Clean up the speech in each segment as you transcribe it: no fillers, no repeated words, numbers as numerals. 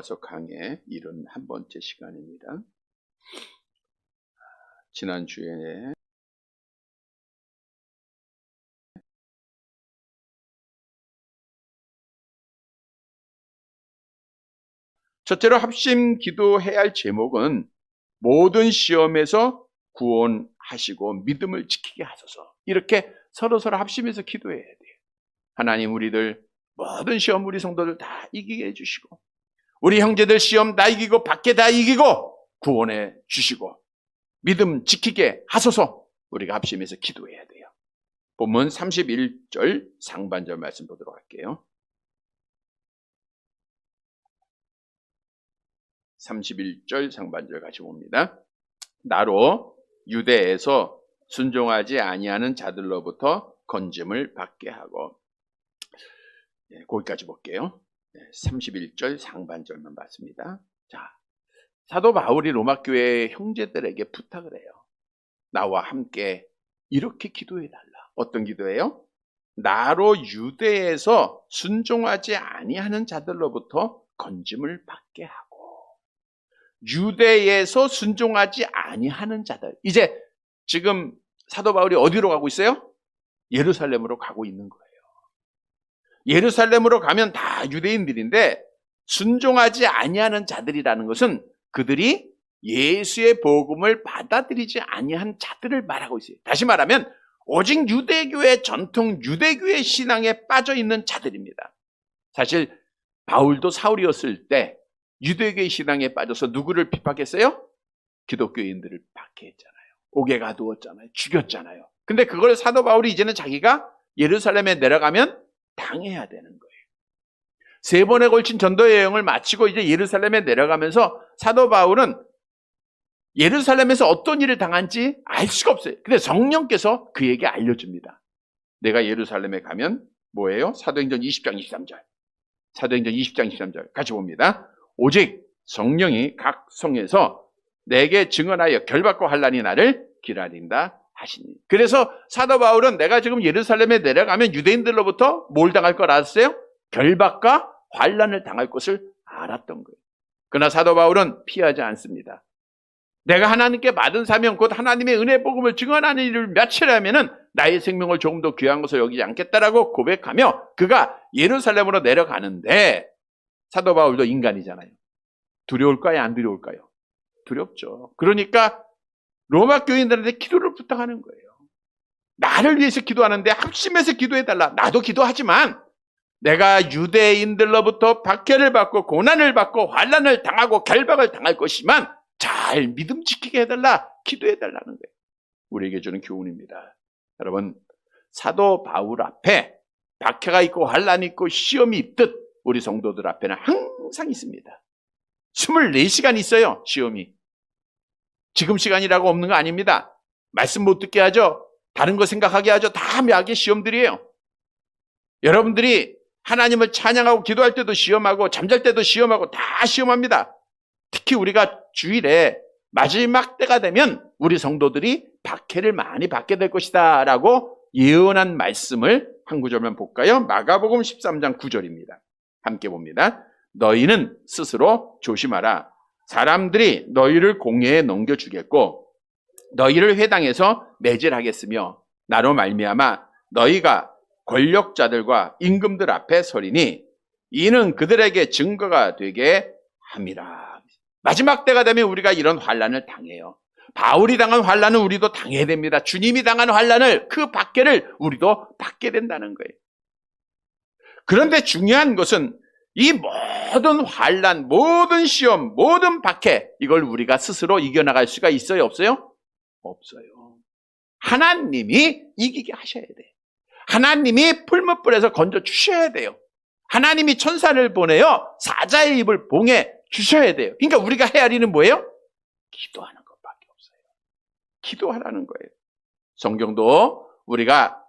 로마서 강의 71번째 시간입니다. 지난주에 첫째로 합심 기도해야 할 제목은 모든 시험에서 구원하시고 믿음을 지키게 하소서. 이렇게 서로 합심해서 기도해야 돼요. 하나님, 우리들 모든 시험 우리 성도들 다 이기게 해주시고, 우리 형제들 시험 다 이기고 밖에 다 이기고 구원해 주시고 믿음 지키게 하소서. 우리가 합심해서 기도해야 돼요. 본문 31절 상반절 말씀 보도록 할게요. 31절 상반절 같이 봅니다. 나로 유대에서 순종하지 아니하는 자들로부터 건짐을 받게 하고, 거기까지 볼게요. 31절 상반절만 봤습니다. 자, 사도 바울이 로마 교회 형제들에게 부탁을 해요. 나와 함께 이렇게 기도해달라. 어떤 기도예요? 나로 유대에서 순종하지 아니하는 자들로부터 건짐을 받게 하고, 유대에서 순종하지 아니하는 자들. 이제 지금 사도 바울이 어디로 가고 있어요? 예루살렘으로 가고 있는 거예요. 예루살렘으로 가면 다 유대인들인데, 순종하지 아니하는 자들이라는 것은 그들이 예수의 복음을 받아들이지 아니한 자들을 말하고 있어요. 다시 말하면 오직 유대교의 전통 유대교의 신앙에 빠져 있는 자들입니다. 사실 바울도 사울이었을 때 유대교의 신앙에 빠져서 누구를 핍박했어요? 기독교인들을 박해했잖아요. 옥에 가두었잖아요. 죽였잖아요. 근데 그걸 사도 바울이 이제는 자기가 예루살렘에 내려가면 당해야 되는 거예요. 3번에 걸친 전도 여행을 마치고 이제 예루살렘에 내려가면서 사도 바울은 예루살렘에서 어떤 일을 당한지 알 수가 없어요. 근데 성령께서 그에게 알려줍니다. 내가 예루살렘에 가면 뭐예요? 사도행전 20장 23절. 사도행전 20장 23절 같이 봅니다. 오직 성령이 각 성에서 내게 증언하여 결박과 환난이 나를 기다린다 하시니. 그래서 사도 바울은 내가 지금 예루살렘에 내려가면 유대인들로부터 뭘 당할 걸 알았어요? 결박과 환난을 당할 것을 알았던 거예요. 그러나 사도 바울은 피하지 않습니다. 내가 하나님께 받은 사명 곧 하나님의 은혜 복음을 증언하는 일을 며칠 하면은 나의 생명을 조금 더 귀한 것으로 여기지 않겠다라고 고백하며 그가 예루살렘으로 내려가는데, 사도 바울도 인간이잖아요. 두려울까요? 안 두려울까요? 두렵죠. 그러니까 로마 교인들한테 기도를 부탁하는 거예요. 나를 위해서 기도하는데 합심해서 기도해달라. 나도 기도하지만 내가 유대인들로부터 박해를 받고 고난을 받고 환난을 당하고 결박을 당할 것이지만 잘 믿음 지키게 해달라. 기도해달라는 거예요. 우리에게 주는 교훈입니다. 여러분, 사도 바울 앞에 박해가 있고 환난이 있고 시험이 있듯 우리 성도들 앞에는 항상 있습니다. 24시간 있어요, 시험이. 지금 시간이라고 없는 거 아닙니다. 말씀 못 듣게 하죠. 다른 거 생각하게 하죠. 다 묘하게 시험들이에요. 여러분들이 하나님을 찬양하고 기도할 때도 시험하고 잠잘 때도 시험하고 다 시험합니다. 특히 우리가 주일에 마지막 때가 되면 우리 성도들이 박해를 많이 받게 될 것이다 라고 예언한 말씀을 한 구절만 볼까요? 마가복음 13장 9절입니다. 함께 봅니다. 너희는 스스로 조심하라. 사람들이 너희를 공회에 넘겨주겠고 너희를 회당에서 매질하겠으며 나로 말미암아 너희가 권력자들과 임금들 앞에 서리니 이는 그들에게 증거가 되게 함이라. 마지막 때가 되면 우리가 이런 환난을 당해요. 바울이 당한 환난은 우리도 당해야 됩니다. 주님이 당한 환난을, 그 박해를 우리도 받게 된다는 거예요. 그런데 중요한 것은 이 모든 환난, 모든 시험, 모든 박해, 이걸 우리가 스스로 이겨나갈 수가 있어요? 없어요? 없어요. 하나님이 이기게 하셔야 돼요. 하나님이 풀무불에서 건져 주셔야 돼요. 하나님이 천사를 보내어 사자의 입을 봉해 주셔야 돼요. 그러니까 우리가 해야 할 일은 뭐예요? 기도하는 것밖에 없어요. 기도하라는 거예요. 성경도 우리가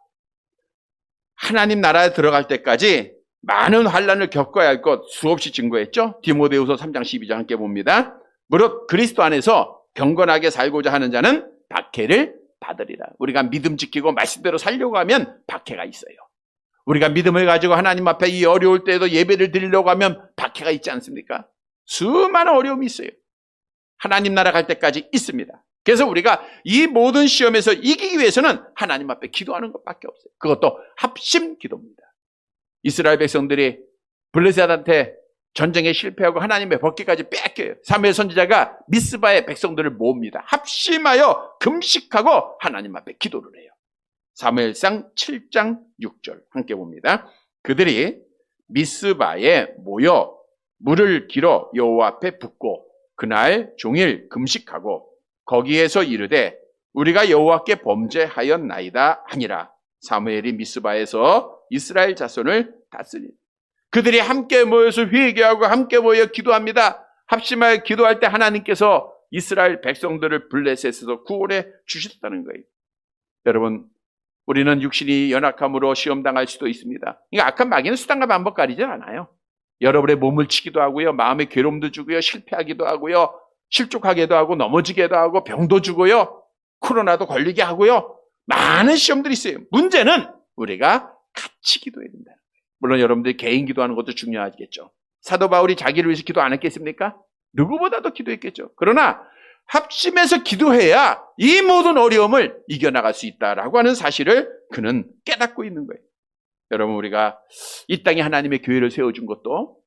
하나님 나라에 들어갈 때까지 많은 환난을 겪어야 할 것 수없이 증거했죠. 디모데후서 3장 12절 함께 봅니다. 무릇 그리스도 안에서 경건하게 살고자 하는 자는 박해를 받으리라. 우리가 믿음 지키고 말씀대로 살려고 하면 박해가 있어요. 우리가 믿음을 가지고 하나님 앞에 이 어려울 때에도 예배를 드리려고 하면 박해가 있지 않습니까? 수많은 어려움이 있어요. 하나님 나라 갈 때까지 있습니다. 그래서 우리가 이 모든 시험에서 이기기 위해서는 하나님 앞에 기도하는 것밖에 없어요. 그것도 합심 기도입니다. 이스라엘 백성들이 블레셋한테 전쟁에 실패하고 하나님의 법궤까지 뺏겨요. 사무엘 선지자가 미스바의 백성들을 모읍니다. 합심하여 금식하고 하나님 앞에 기도를 해요. 사무엘상 7장 6절 함께 봅니다. 그들이 미스바에 모여 물을 길어 여호와 앞에 붓고 그날 종일 금식하고 거기에서 이르되 우리가 여호와께 범죄하였나이다 하니라. 사무엘이 미스바에서 이스라엘 자손을 다스리. 그들이 함께 모여서 회개하고 함께 모여 기도합니다. 합심하여 기도할 때 하나님께서 이스라엘 백성들을 블레셋에서 구원해 주셨다는 거예요. 여러분, 우리는 육신이 연약함으로 시험당할 수도 있습니다. 그러니까 악한 마귀는 수단과 방법 가리지 않아요. 여러분의 몸을 치기도 하고요, 마음의 괴로움도 주고요, 실패하기도 하고요, 실족하게도 하고 넘어지게도 하고 병도 주고요, 코로나도 걸리게 하고요, 많은 시험들이 있어요. 문제는 우리가 같이 기도해야 된다. 물론 여러분들이 개인 기도하는 것도 중요하겠죠. 사도 바울이 자기를 위해서 기도 안 했겠습니까? 누구보다도 기도했겠죠. 그러나 합심해서 기도해야 이 모든 어려움을 이겨나갈 수 있다라고 하는 사실을 그는 깨닫고 있는 거예요. 여러분, 우리가 이 땅에 하나님의 교회를 세워준 것도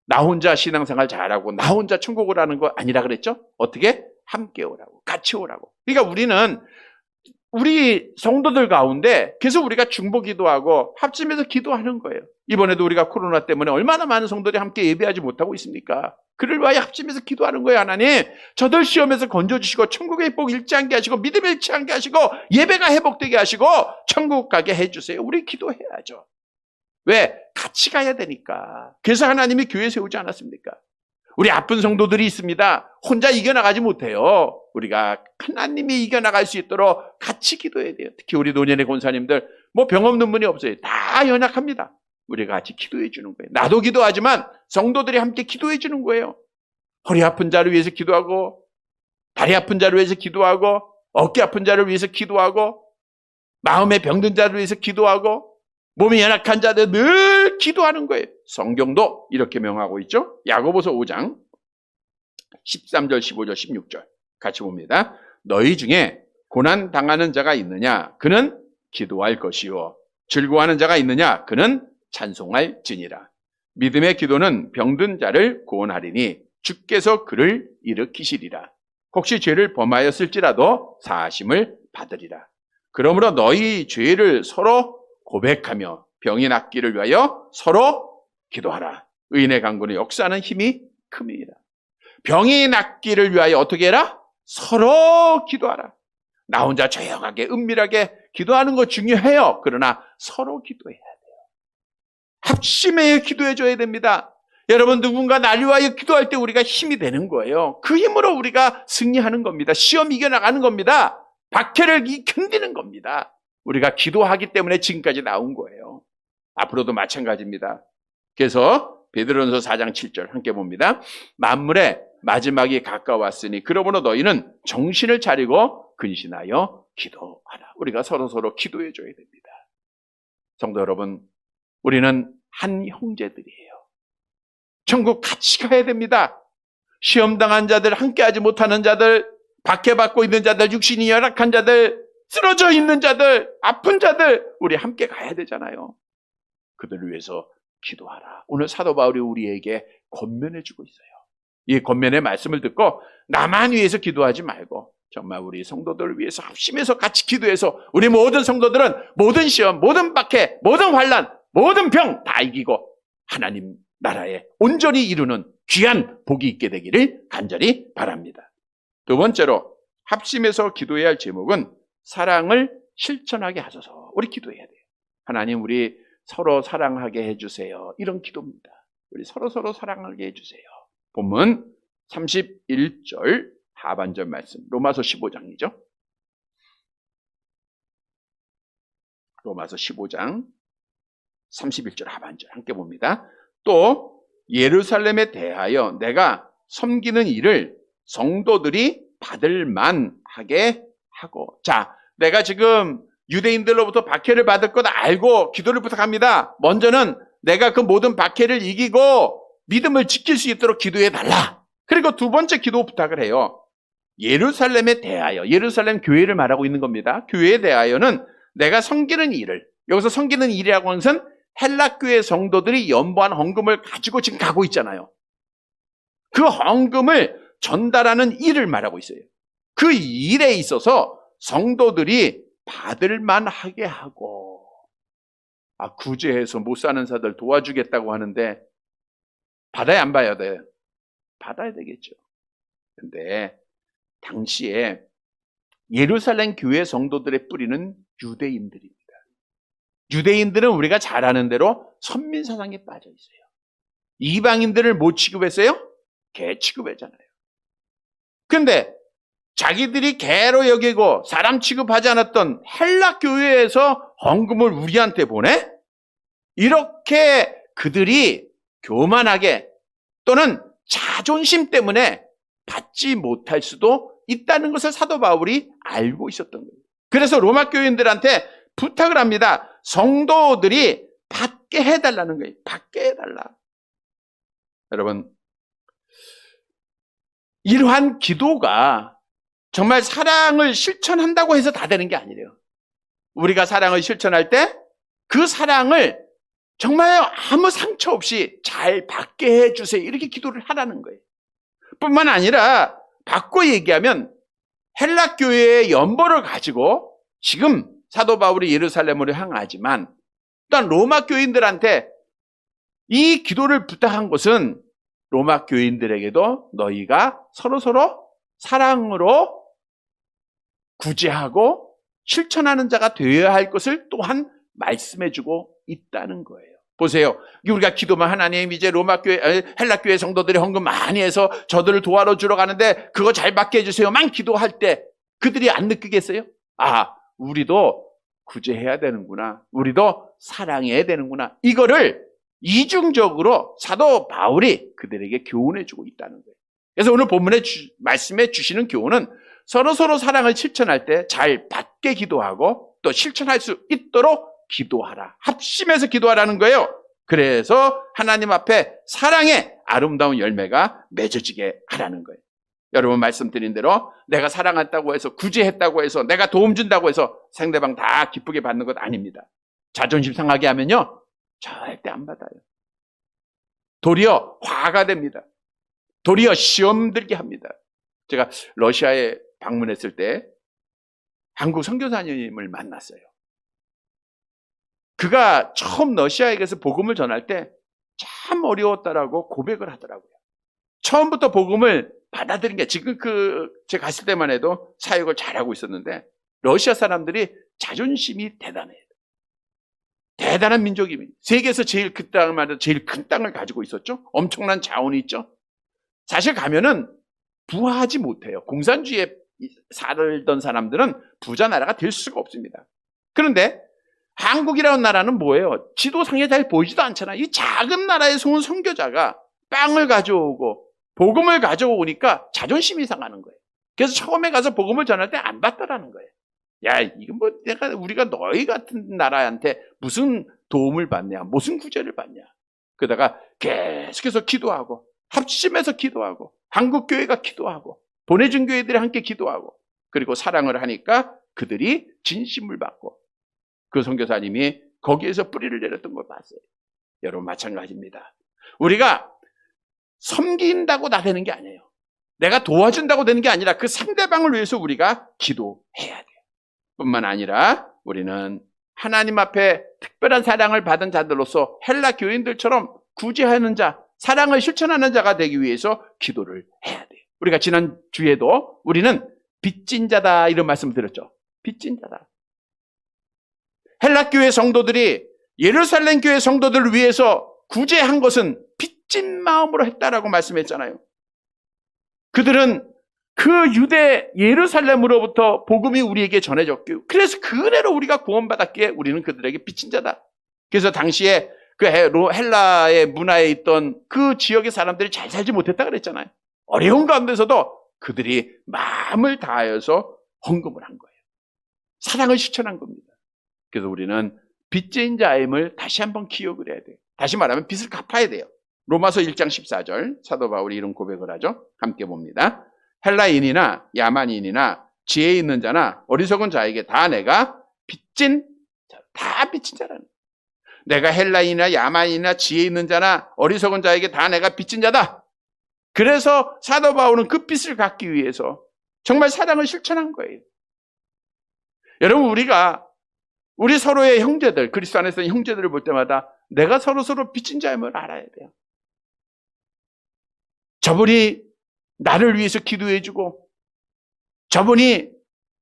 나 혼자 신앙생활 잘하고 나 혼자 천국을 하는 거 아니라 그랬죠? 어떻게? 함께 오라고, 같이 오라고. 그러니까 우리는 우리 성도들 가운데 계속 우리가 중보기도하고 합심해서 기도하는 거예요. 이번에도 우리가 코로나 때문에 얼마나 많은 성도들이 함께 예배하지 못하고 있습니까? 그를 위하여 합심해서 기도하는 거예요. 하나님, 저들 시험에서 건져주시고 천국의 복 잃지 않게 하시고 믿음을 잃지 않게 하시고 예배가 회복되게 하시고 천국 가게 해주세요. 우리 기도해야죠. 왜? 같이 가야 되니까. 그래서 하나님이 교회 세우지 않았습니까? 우리 아픈 성도들이 있습니다. 혼자 이겨나가지 못해요. 우리가 하나님이 이겨나갈 수 있도록 같이 기도해야 돼요. 특히 우리 노년의 권사님들, 뭐 병 없는 분이 없어요. 다 연약합니다. 우리가 같이 기도해 주는 거예요. 나도 기도하지만 성도들이 함께 기도해 주는 거예요. 허리 아픈 자를 위해서 기도하고, 다리 아픈 자를 위해서 기도하고, 어깨 아픈 자를 위해서 기도하고, 마음에 병든 자를 위해서 기도하고, 몸이 연약한 자들 늘 기도하는 거예요. 성경도 이렇게 명하고 있죠. 야고보서 5장 13절, 15절, 16절 같이 봅니다. 너희 중에 고난 당하는 자가 있느냐? 그는 기도할 것이요. 즐거워하는 자가 있느냐? 그는 찬송할 지니라. 믿음의 기도는 병든 자를 구원하리니 주께서 그를 일으키시리라. 혹시 죄를 범하였을지라도 사하심을 받으리라. 그러므로 너희 죄를 서로 고백하며 병이 낫기를 위하여 서로 기도하라. 의인의 강구는 역사하는 힘이 큼이라. 병이 낫기를 위하여 어떻게 해라? 서로 기도하라. 나 혼자 조용하게 은밀하게 기도하는 거 중요해요. 그러나 서로 기도해야 돼요. 합심해 기도해줘야 됩니다. 여러분, 누군가 날 위하여 기도할 때 우리가 힘이 되는 거예요. 그 힘으로 우리가 승리하는 겁니다. 시험 이겨나가는 겁니다. 박해를 견디는 겁니다. 우리가 기도하기 때문에 지금까지 나온 거예요. 앞으로도 마찬가지입니다. 그래서 베드로전서 4장 7절 함께 봅니다. 만물의 마지막이 가까웠으니 그러므로 너희는 정신을 차리고 근신하여 기도하라. 우리가 서로 기도해 줘야 됩니다. 성도 여러분, 우리는 한 형제들이에요. 천국 같이 가야 됩니다. 시험당한 자들, 함께하지 못하는 자들, 박해받고 있는 자들, 육신이 열악한 자들, 쓰러져 있는 자들, 아픈 자들, 우리 함께 가야 되잖아요. 그들을 위해서 기도하라. 오늘 사도 바울이 우리에게 권면해주고 있어요. 이 권면의 말씀을 듣고 나만 위해서 기도하지 말고 정말 우리 성도들을 위해서 합심해서 같이 기도해서 우리 모든 성도들은 모든 시험, 모든 박해, 모든 환난, 모든 병 다 이기고 하나님 나라에 온전히 이루는 귀한 복이 있게 되기를 간절히 바랍니다. 두 번째로 합심해서 기도해야 할 제목은 사랑을 실천하게 하소서. 우리 기도해야 돼요. 하나님, 우리 서로 사랑하게 해주세요. 이런 기도입니다. 우리 서로 사랑하게 해주세요. 본문 31절 하반절 말씀, 로마서 15장이죠. 로마서 15장 31절 하반절 함께 봅니다. 또 예루살렘에 대하여 내가 섬기는 일을 성도들이 받을 만하게 하고. 자, 내가 지금 유대인들로부터 박해를 받을 것 알고 기도를 부탁합니다. 먼저는 내가 그 모든 박해를 이기고 믿음을 지킬 수 있도록 기도해 달라. 그리고 두 번째 기도 부탁을 해요. 예루살렘에 대하여, 예루살렘 교회를 말하고 있는 겁니다. 교회에 대하여는 내가 섬기는 일을, 여기서 섬기는 일이라고 하는 것은 헬라 교회 성도들이 연보한 헌금을 가지고 지금 가고 있잖아요. 그 헌금을 전달하는 일을 말하고 있어요. 그 일에 있어서 성도들이 받을 만하게 하고, 구제해서 못 사는 사들 도와주겠다고 하는데 받아야 안 받아야 돼요? 받아야 되겠죠. 근데 당시에 예루살렘 교회 성도들의 뿌리는 유대인들입니다. 유대인들은 우리가 잘 아는 대로 선민사상에 빠져 있어요. 이방인들을 뭐 취급했어요? 개 취급했잖아요. 근데 자기들이 개로 여기고 사람 취급하지 않았던 헬라 교회에서 헌금을 우리한테 보내? 이렇게 그들이 교만하게 또는 자존심 때문에 받지 못할 수도 있다는 것을 사도 바울이 알고 있었던 거예요. 그래서 로마 교인들한테 부탁을 합니다. 성도들이 받게 해달라는 거예요. 받게 해달라. 여러분, 이러한 기도가 정말 사랑을 실천한다고 해서 다 되는 게 아니래요. 우리가 사랑을 실천할 때 그 사랑을 정말 아무 상처 없이 잘 받게 해주세요. 이렇게 기도를 하라는 거예요. 뿐만 아니라 바꿔 얘기하면 헬라 교회의 연보를 가지고 지금 사도 바울이 예루살렘으로 향하지만 또한 로마 교인들한테 이 기도를 부탁한 것은 로마 교인들에게도 너희가 서로서로 사랑으로 구제하고 실천하는 자가 되어야 할 것을 또한 말씀해주고 있다는 거예요. 보세요. 우리가 기도만 하나님 이제 로마 교회, 헬라 교회 성도들이 헌금 많이 해서 저들을 도와러 주러 가는데 그거 잘 받게 해주세요만 기도할 때 그들이 안 느끼겠어요? 우리도 구제해야 되는구나. 우리도 사랑해야 되는구나. 이거를 이중적으로 사도 바울이 그들에게 교훈해주고 있다는 거예요. 그래서 오늘 본문에 말씀해 주시는 교훈은 서로서로 사랑을 실천할 때 잘 받게 기도하고 또 실천할 수 있도록 기도하라. 합심해서 기도하라는 거예요. 그래서 하나님 앞에 사랑의 아름다운 열매가 맺어지게 하라는 거예요. 여러분 말씀드린 대로 내가 사랑했다고 해서 구제했다고 해서 내가 도움 준다고 해서 상대방 다 기쁘게 받는 것 아닙니다. 자존심 상하게 하면요 절대 안 받아요. 도리어 화가 됩니다. 도리어 시험 들게 합니다. 제가 러시아에 방문했을 때 한국 선교사님을 만났어요. 그가 처음 러시아에 가서 복음을 전할 때 참 어려웠다라고 고백을 하더라고요. 처음부터 복음을 받아들인 게 지금 제가 갔을 때만 해도 사역을 잘하고 있었는데 러시아 사람들이 자존심이 대단해요. 대단한 민족입니다. 세계에서 제일 그 땅을 제일 큰 땅을 가지고 있었죠. 엄청난 자원이 있죠. 사실 가면은 부하지 못해요. 공산주의에 살던 사람들은 부자 나라가 될 수가 없습니다. 그런데 한국이라는 나라는 뭐예요? 지도상에 잘 보이지도 않잖아요. 이 작은 나라에서 온 선교자가 빵을 가져오고 복음을 가져오니까 자존심이 상하는 거예요. 그래서 처음에 가서 복음을 전할 때 안 받더라는 거예요. 야, 이건 뭐 우리가 너희 같은 나라한테 무슨 도움을 받냐, 무슨 구제를 받냐. 그러다가 계속해서 기도하고 합심해서 기도하고 한국 교회가 기도하고 보내준 교회들이 함께 기도하고 그리고 사랑을 하니까 그들이 진심을 받고 그 선교사님이 거기에서 뿌리를 내렸던 걸 봤어요. 여러분 마찬가지입니다. 우리가 섬긴다고 다 되는 게 아니에요. 내가 도와준다고 되는 게 아니라 그 상대방을 위해서 우리가 기도해야 돼요. 뿐만 아니라 우리는 하나님 앞에 특별한 사랑을 받은 자들로서 헬라 교인들처럼 구제하는 자, 사랑을 실천하는 자가 되기 위해서 기도를 해야 돼요. 우리가 지난 주에도 우리는 빚진 자다 이런 말씀을 드렸죠. 빚진 자다. 헬라 교회 성도들이 예루살렘 교회 성도들을 위해서 구제한 것은 빚진 마음으로 했다라고 말씀했잖아요. 그들은 그 유대 예루살렘으로부터 복음이 우리에게 전해졌고 그래서 그 은혜로 우리가 구원받았기에 우리는 그들에게 빚진 자다. 그래서 당시에 그 헬라의 문화에 있던 그 지역의 사람들이 잘 살지 못했다 그랬잖아요. 어려운 가운데서도 그들이 마음을 다하여서 헌금을 한 거예요. 사랑을 실천한 겁니다. 그래서 우리는 빚진 자임을 다시 한번 기억을 해야 돼요. 다시 말하면 빚을 갚아야 돼요. 로마서 1장 14절 사도 바울이 이런 고백을 하죠. 함께 봅니다. 헬라인이나 야만인이나 지혜 있는 자나 어리석은 자에게 다 내가 빚진 자, 다 빚진 자라는 거예요. 내가 헬라인이나 야만인이나 지혜 있는 자나 어리석은 자에게 다 내가 빚진 자다. 그래서 사도 바울은 그 빚을 갚기 위해서 정말 사랑을 실천한 거예요. 여러분, 우리 서로의 형제들, 그리스도 안에서 형제들을 볼 때마다 내가 서로 빚진 자임을 알아야 돼요. 저분이 나를 위해서 기도해주고, 저분이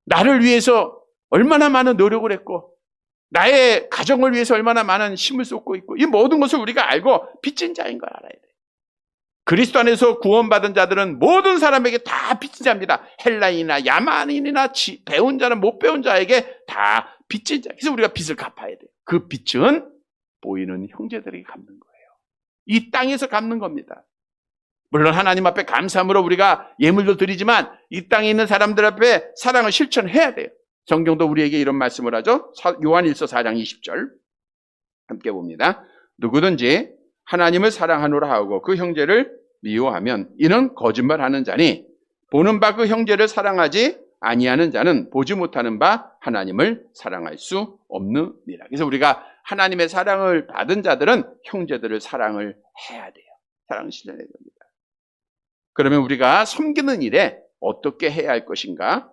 나를 위해서 얼마나 많은 노력을 했고, 나의 가정을 위해서 얼마나 많은 힘을 쏟고 있고, 이 모든 것을 우리가 알고 빚진 자인 걸 알아야 돼요. 그리스도 안에서 구원받은 자들은 모든 사람에게 다 빚진 자입니다. 헬라인이나 야만인이나 배운 자는 못 배운 자에게 다 빚진 자. 그래서 우리가 빚을 갚아야 돼요. 그 빚은 보이는 형제들에게 갚는 거예요. 이 땅에서 갚는 겁니다. 물론 하나님 앞에 감사함으로 우리가 예물도 드리지만 이 땅에 있는 사람들 앞에 사랑을 실천해야 돼요. 성경도 우리에게 이런 말씀을 하죠. 요한일서 4장 20절 함께 봅니다. 누구든지 하나님을 사랑하노라 하고 그 형제를 미워하면 이는 거짓말하는 자니 보는 바 그 형제를 사랑하지 아니하는 자는 보지 못하는 바 하나님을 사랑할 수 없느니라. 그래서 우리가 하나님의 사랑을 받은 자들은 형제들을 사랑을 해야 돼요. 사랑을 실천해야 됩니다. 그러면 우리가 섬기는 일에 어떻게 해야 할 것인가?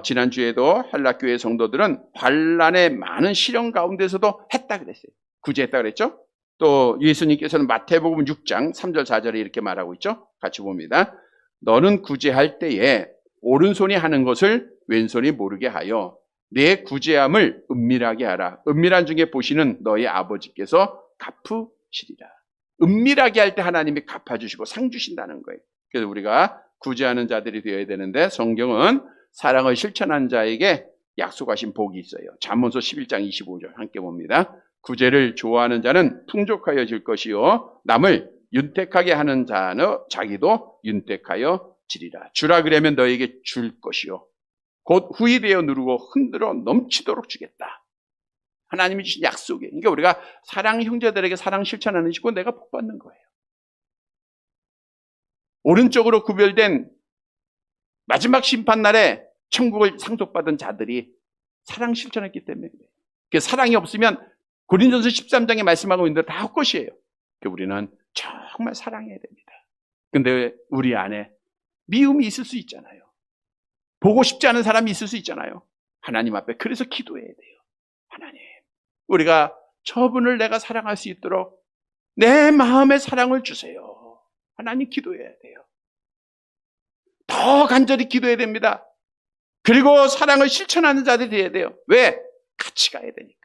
지난주에도 한락교회 성도들은 환난의 많은 시련 가운데서도 했다 그랬어요. 구제했다 그랬죠? 또 예수님께서는 마태복음 6장 3절 4절에 이렇게 말하고 있죠. 같이 봅니다. 너는 구제할 때에 오른손이 하는 것을 왼손이 모르게 하여 내 구제함을 은밀하게 하라. 은밀한 중에 보시는 너희 아버지께서 갚으시리라. 은밀하게 할 때 하나님이 갚아주시고 상 주신다는 거예요. 그래서 우리가 구제하는 자들이 되어야 되는데 성경은 사랑을 실천한 자에게 약속하신 복이 있어요. 잠언서 11장 25절 함께 봅니다. 구제를 좋아하는 자는 풍족하여질 것이요 남을 윤택하게 하는 자는 자기도 윤택하여 지리라. 주라 그러면 너에게 줄 것이요 곧 후히 되어 누르고 흔들어 넘치도록 주겠다. 하나님이 주신 약속이에요. 그러니까 우리가 사랑 형제들에게 사랑 실천하는 식으로 내가 복 받는 거예요. 오른쪽으로 구별된 마지막 심판날에 천국을 상속받은 자들이 사랑 실천했기 때문에 그래요. 그러니까 사랑이 없으면 고린도전서 13장에 말씀하고 있는 대로 다 헛것이에요. 그러니까 우리는 정말 사랑해야 됩니다. 근데 우리 안에 미움이 있을 수 있잖아요. 보고 싶지 않은 사람이 있을 수 있잖아요. 하나님 앞에 그래서 기도해야 돼요. 하나님, 우리가 저분을 내가 사랑할 수 있도록 내 마음에 사랑을 주세요. 하나님 기도해야 돼요. 더 간절히 기도해야 됩니다. 그리고 사랑을 실천하는 자들이 돼야 돼요. 왜? 같이 가야 되니까.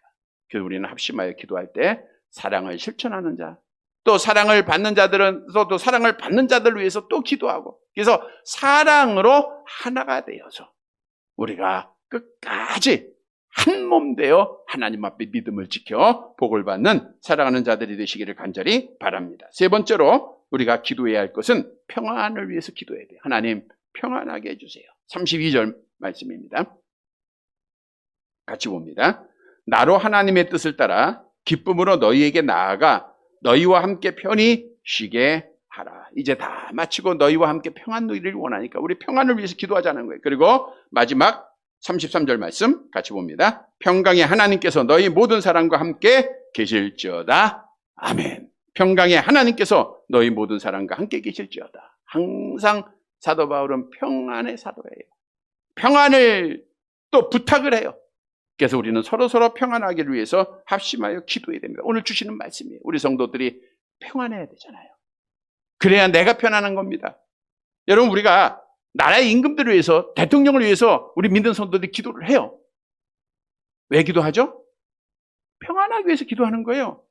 그래서 우리는 합심하여 기도할 때 사랑을 실천하는 자, 또 사랑을 받는 자들은 또 사랑을 받는 자들을 위해서 또 기도하고, 그래서 사랑으로 하나가 되어서 우리가 끝까지 한 몸 되어 하나님 앞에 믿음을 지켜 복을 받는 사랑하는 자들이 되시기를 간절히 바랍니다. 세 번째로 우리가 기도해야 할 것은 평안을 위해서 기도해야 돼요. 하나님 평안하게 해주세요. 32절 말씀입니다. 같이 봅니다. 나로 하나님의 뜻을 따라 기쁨으로 너희에게 나아가 너희와 함께 편히 쉬게 하라. 이제 다 마치고 너희와 함께 평안 누리를 원하니까 우리 평안을 위해서 기도하자는 거예요. 그리고 마지막 33절 말씀 같이 봅니다. 평강의 하나님께서 너희 모든 사람과 함께 계실지어다. 아멘. 평강의 하나님께서 너희 모든 사람과 함께 계실지어다. 항상 사도 바울은 평안의 사도예요. 평안을 또 부탁을 해요. 그래서 우리는 서로 평안하기를 위해서 합심하여 기도해야 됩니다. 오늘 주시는 말씀이에요. 우리 성도들이 평안해야 되잖아요. 그래야 내가 편안한 겁니다. 여러분, 우리가 나라의 임금들을 위해서, 대통령을 위해서 우리 믿는 성도들이 기도를 해요. 왜 기도하죠? 평안하기 위해서 기도하는 거예요.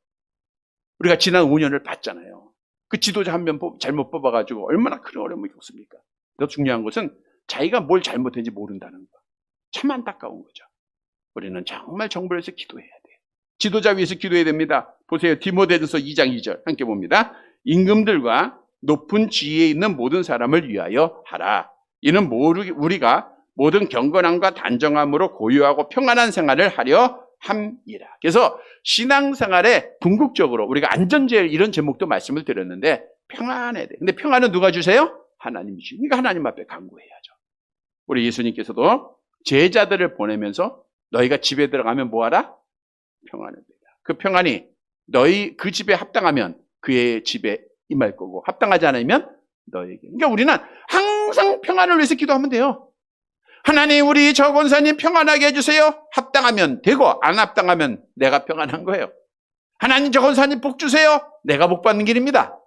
우리가 지난 5년을 봤잖아요. 그 지도자 한 명 잘못 뽑아가지고 얼마나 큰 어려움이 겪습니까? 더 중요한 것은 자기가 뭘 잘못했는지 모른다는 거. 참 안타까운 거죠. 우리는 정말 정부를 위해서 기도해야 돼요. 지도자 위해서 기도해야 됩니다. 보세요. 디모데전서 2장 2절 함께 봅니다. 임금들과 높은 지위에 있는 모든 사람을 위하여 하라. 이는 우리가 모든 경건함과 단정함으로 고요하고 평안한 생활을 하려 함이라. 그래서 신앙생활에 궁극적으로 우리가 안전제일 이런 제목도 말씀을 드렸는데 평안해야 돼. 근데 평안은 누가 주세요? 하나님이 주시고. 그러니까 하나님 앞에 간구해야죠. 우리 예수님께서도 제자들을 보내면서 너희가 집에 들어가면 뭐하라? 평안을 베라. 그 평안이 너희 그 집에 합당하면 그의 집에 임할 거고 합당하지 않으면 너에게. 그러니까 우리는 항상 평안을 위해서 기도하면 돼요. 하나님 우리 저 권사님 평안하게 해주세요. 합당하면 되고 안 합당하면 내가 평안한 거예요. 하나님 저 권사님 복 주세요. 내가 복 받는 길입니다.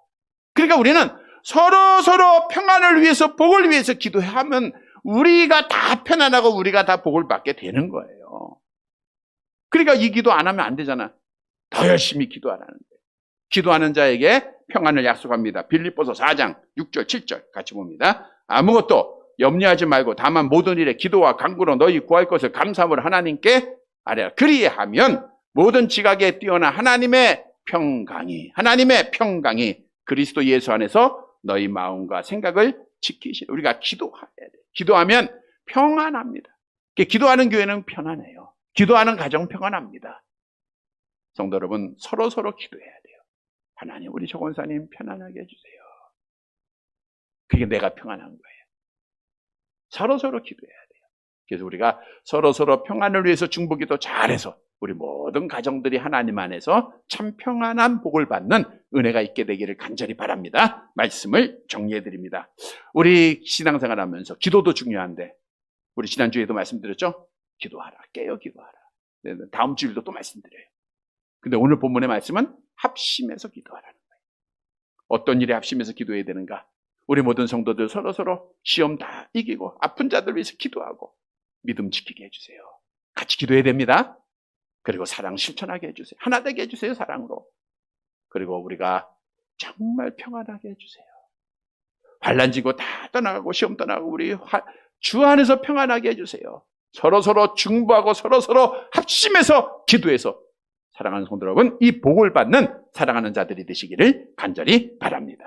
그러니까 우리는 서로 평안을 위해서 복을 위해서 기도하면 우리가 다 편안하고 우리가 다 복을 받게 되는 거예요. 그러니까 이 기도 안 하면 안 되잖아. 더 열심히 기도하라는 거예요. 기도하는 자에게 평안을 약속합니다. 빌립보서 4장 6절 7절 같이 봅니다. 아무것도 염려하지 말고 다만 모든 일에 기도와 간구로 너희 구할 것을 감사함으로 하나님께 아뢰라. 그리하면 모든 지각에 뛰어난 하나님의 평강이 그리스도 예수 안에서 너희 마음과 생각을 지키시라. 우리가 기도해야 돼요. 기도하면 평안합니다. 기도하는 교회는 편안해요. 기도하는 가정 평안합니다. 성도 여러분 서로 기도해야 돼요. 하나님 우리 조 권사님 편안하게 해주세요. 그게 내가 평안한 거예요. 서로 기도해야 돼요. 그래서 우리가 서로 평안을 위해서 중보기도 잘해서 우리 모든 가정들이 하나님 안에서 참 평안한 복을 받는 은혜가 있게 되기를 간절히 바랍니다. 말씀을 정리해 드립니다. 우리 신앙생활 하면서 기도도 중요한데 우리 지난주에도 말씀드렸죠? 기도하라. 깨어 기도하라. 다음 주일도 또 말씀드려요. 근데 오늘 본문의 말씀은 합심해서 기도하라는 거예요. 어떤 일에 합심해서 기도해야 되는가? 우리 모든 성도들 서로 시험 다 이기고 아픈 자들 위해서 기도하고 믿음 지키게 해주세요. 같이 기도해야 됩니다. 그리고 사랑 실천하게 해주세요. 하나 되게 해주세요. 사랑으로. 그리고 우리가 정말 평안하게 해주세요. 환난지고 다 떠나가고 시험 떠나가고 우리 주 안에서 평안하게 해주세요. 서로 중보하고 서로 합심해서 기도해서 사랑하는 성도 여러분 이 복을 받는 사랑하는 자들이 되시기를 간절히 바랍니다.